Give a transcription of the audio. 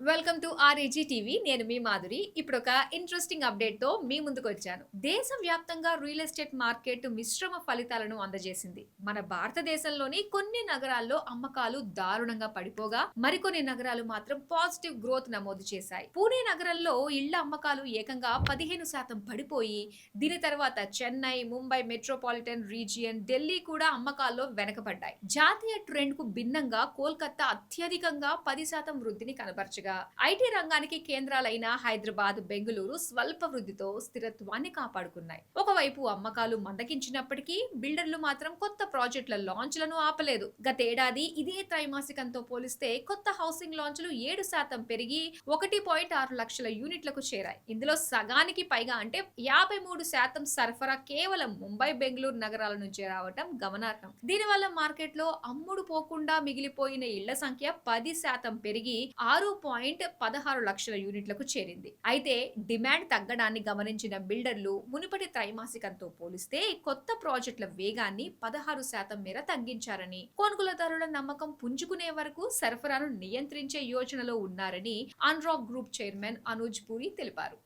Welcome to RAG TV. నేను మీ మాధురి. ఇప్పుడు ఒక ఇంట్రెస్టింగ్ అప్డేట్ తో మీ ముందుకు వచ్చాను. దేశవ్యాప్తంగా రియల్ ఎస్టేట్ మార్కెట్ మిశ్రమ ఫలితాలను అందజేసింది. మన భారతదేశంలోని కొన్ని నగరాల్లో అమ్మకాలు దారుణంగా పడిపోగా, మరికొన్ని నగరాలు మాత్రం పాజిటివ్ గ్రోత్ నమోదు చేశాయి. పూణే నగరంలో ఇళ్ల అమ్మకాలు ఏకంగా 15% పడిపోయి, దీని తర్వాత చెన్నై, ముంబై మెట్రోపాలిటన్ రీజియన్, ఢిల్లీ కూడా అమ్మకాల్లో వెనకబడ్డాయి. జాతీయ ట్రెండ్ కు భిన్నంగా కోల్కతా అత్యధికంగా 10% వృద్ధిని కనబరచగా, ఐటీ రంగానికి కేంద్రాలైన హైదరాబాద్, బెంగళూరు స్వల్ప వృద్ధితో స్థిరత్వాన్ని కాపాడుకున్నాయి. ఒకవైపు అమ్మకాలు మందగించినప్పటికీ బిల్డర్లు మాత్రం కొత్త ప్రాజెక్టుల లాంచ్లను ఆపలేదు. గతేడాది ఇదే త్రైమాసికంతో పోలిస్తే కొత్త హౌసింగ్ లాంచ్లు 7% పెరిగి 1.6 లక్షల యూనిట్లకు చేరాయి. ఇందులో సగానికి పైగా అంటే 53% సరఫరా కేవలం ముంబై, బెంగళూరు నగరాల నుంచే రావటం గమనార్హం. దీనివల్ల మార్కెట్లో అమ్ముడు పోకుండా మిగిలిపోయిన ఇళ్ల సంఖ్య 10% పెరిగి 6.16 లక్షల యూనిట్లకు చేరింది. అయితే డిమాండ్ తగ్గడాన్ని గమనించిన బిల్డర్లు మునుపటి త్రైమాసికంతో పోలిస్తే కొత్త ప్రాజెక్టుల వేగాన్ని 16% మేర తగ్గించారని, కొనుగోలుదారుల నమ్మకం పుంజుకునే వరకు సరఫరాను నియంత్రించే యోచనలో ఉన్నారని అన్రాక్ గ్రూప్ చైర్మన్ అనుజ్ పూరి తెలిపారు.